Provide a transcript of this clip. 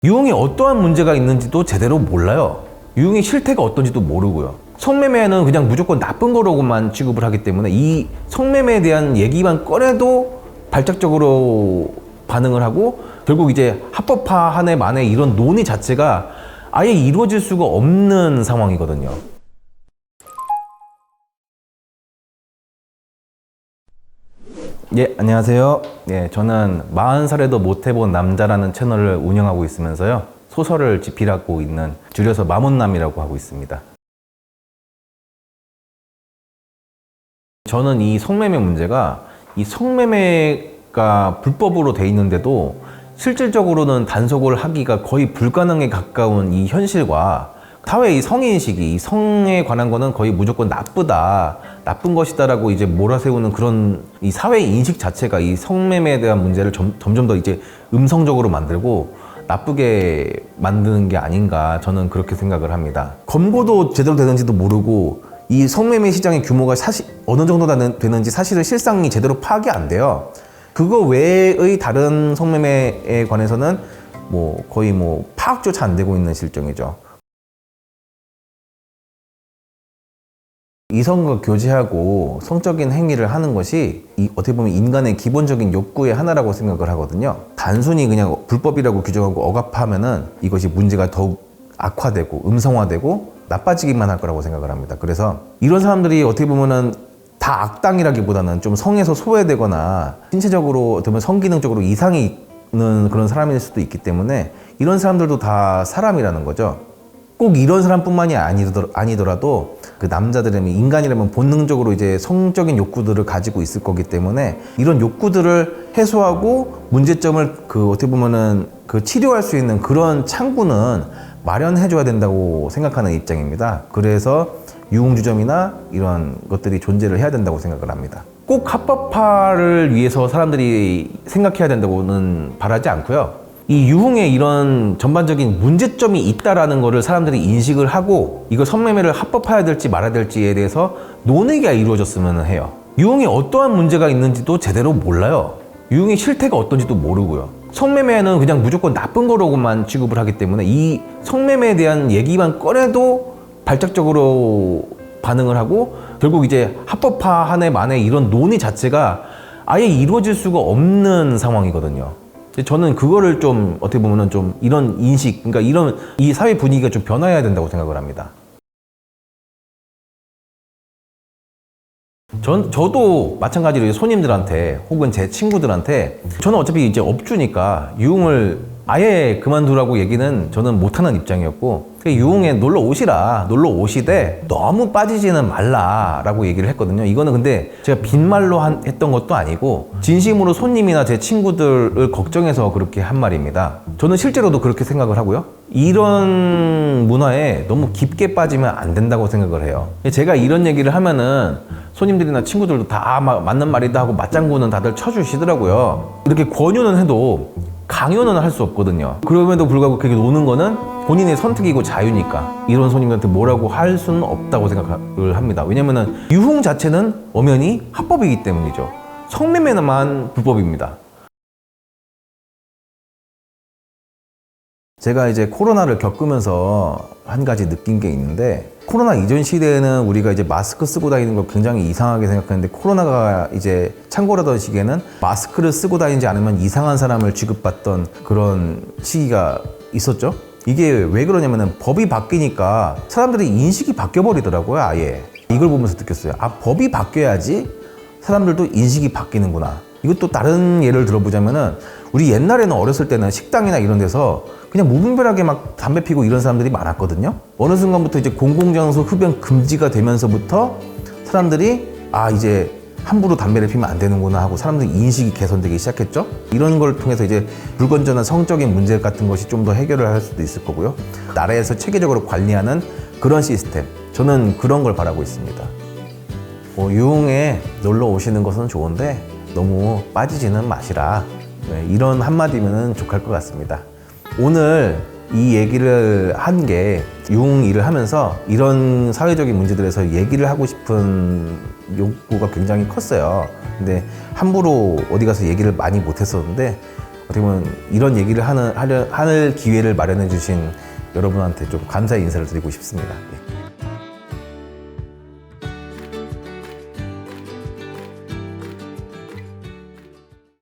유흥이 어떠한 문제가 있는지도 제대로 몰라요. 유흥의 실태가 어떤지도 모르고요. 성매매는 그냥 무조건 나쁜 거라고만 취급을 하기 때문에 이 성매매에 대한 얘기만 꺼내도 발작적으로 반응을 하고 결국 이제 합법화하네 마네 이런 논의 자체가 아예 이루어질 수가 없는 상황이거든요. 예, 안녕하세요. 예, 저는 40살에도 못 해본 남자라는 채널을 운영하고 있으면서요. 소설을 집필하고 있는 줄여서 마못남이라고 하고 있습니다. 저는 이 성매매 문제가 이 성매매가 불법으로 돼 있는데도 실질적으로는 단속을 하기가 거의 불가능에 가까운 이 현실과 사회의 이 성인식이 이 성에 관한 거는 거의 무조건 나쁘다, 나쁜 것이다라고 이제 몰아세우는 그런 이 사회의 인식 자체가 이 성매매에 대한 문제를 점점 더 이제 음성적으로 만들고 나쁘게 만드는 게 아닌가 저는 그렇게 생각을 합니다. 검거도 제대로 되는지도 모르고 이 성매매 시장의 규모가 사실 어느 정도 되는지 사실은 실상이 제대로 파악이 안 돼요. 그거 외의 다른 성매매에 관해서는 거의 파악조차 안 되고 있는 실정이죠. 이성과 교제하고 성적인 행위를 하는 것이 어떻게 보면 인간의 기본적인 욕구의 하나라고 생각을 하거든요. 단순히 그냥 불법이라고 규정하고 억압하면은 이것이 문제가 더욱 악화되고 음성화되고 나빠지기만 할 거라고 생각을 합니다. 그래서 이런 사람들이 어떻게 보면은 다 악당이라기보다는 좀 성에서 소외되거나 신체적으로 어떻게 보면 성기능적으로 이상이 있는 그런 사람일 수도 있기 때문에 이런 사람들도 다 사람이라는 거죠. 꼭 이런 사람뿐만이 아니더라도 그 남자들이면 인간이라면 본능적으로 이제 성적인 욕구들을 가지고 있을 거기 때문에 이런 욕구들을 해소하고 문제점을 어떻게 보면은 치료할 수 있는 그런 창구는 마련해줘야 된다고 생각하는 입장입니다. 그래서 유흥주점이나 이런 것들이 존재를 해야 된다고 생각을 합니다. 꼭 합법화를 위해서 사람들이 생각해야 된다고는 바라지 않고요. 이 유흥에 이런 전반적인 문제점이 있다라는 거를 사람들이 인식을 하고 이걸 성매매를 합법화해야 될지 말아야 될지에 대해서 논의가 이루어졌으면 해요. 유흥에 어떠한 문제가 있는지도 제대로 몰라요. 유흥의 실태가 어떤지도 모르고요. 성매매는 그냥 무조건 나쁜 거라고만 취급을 하기 때문에 이 성매매에 대한 얘기만 꺼내도 발작적으로 반응을 하고 결국 이제 합법화하네 마네 이런 논의 자체가 아예 이루어질 수가 없는 상황이거든요. 저는 그거를 좀 어떻게 보면은 좀 이런 인식, 그러니까 이 사회 분위기가 좀 변화해야 된다고 생각을 합니다. 저도 마찬가지로 손님들한테 혹은 제 친구들한테 저는 어차피 이제 업주니까 유흥을 아예 그만두라고 얘기는 저는 못하는 입장이었고 유흥에 놀러 오시되 너무 빠지지는 말라라고 얘기를 했거든요. 이거는 근데 제가 빈말로 했던 것도 아니고 진심으로 손님이나 제 친구들을 걱정해서 그렇게 한 말입니다. 저는 실제로도 그렇게 생각을 하고요. 이런 문화에 너무 깊게 빠지면 안 된다고 생각을 해요. 제가 이런 얘기를 하면은 손님들이나 친구들도 다 맞는 말이다 하고 맞장구는 다들 쳐주시더라고요. 이렇게 권유는 해도 강요는 할 수 없거든요. 그럼에도 불구하고 그렇게 노는 거는 본인의 선택이고 자유니까 이런 손님들한테 뭐라고 할 수는 없다고 생각을 합니다. 왜냐면은 유흥 자체는 엄연히 합법이기 때문이죠. 성매매만 불법입니다. 제가 이제 코로나를 겪으면서 한 가지 느낀 게 있는데 코로나 이전 시대에는 우리가 이제 마스크 쓰고 다니는 걸 굉장히 이상하게 생각했는데 코로나가 이제 창궐하던 시기에는 마스크를 쓰고 다니지 않으면 이상한 사람을 취급받던 그런 시기가 있었죠. 이게 왜 그러냐면은 법이 바뀌니까 사람들의 인식이 바뀌어 버리더라고요. 아예 이걸 보면서 느꼈어요. 법이 바뀌어야지 사람들도 인식이 바뀌는구나. 이것도 다른 예를 들어보자면은 우리 옛날에는 어렸을 때는 식당이나 이런 데서 그냥 무분별하게 막 담배 피고 이런 사람들이 많았거든요. 어느 순간부터 이제 공공장소 흡연 금지가 되면서부터 사람들이 이제 함부로 담배를 피면 안 되는구나 하고 사람들의 인식이 개선되기 시작했죠. 이런 걸 통해서 이제 불건전한 성적인 문제 같은 것이 좀 더 해결을 할 수도 있을 거고요. 나라에서 체계적으로 관리하는 그런 시스템, 저는 그런 걸 바라고 있습니다. 유흥에 놀러 오시는 것은 좋은데 너무 빠지지는 마시라. 이런 한마디면 족할 것 같습니다. 오늘 이 얘기를 한 게 유흥 일을 하면서 이런 사회적인 문제들에서 얘기를 하고 싶은 욕구가 굉장히 컸어요. 근데 함부로 어디 가서 얘기를 많이 못 했었는데 어떻게 보면 이런 얘기를 할 기회를 마련해 주신 여러분한테 좀 감사의 인사를 드리고 싶습니다. 예.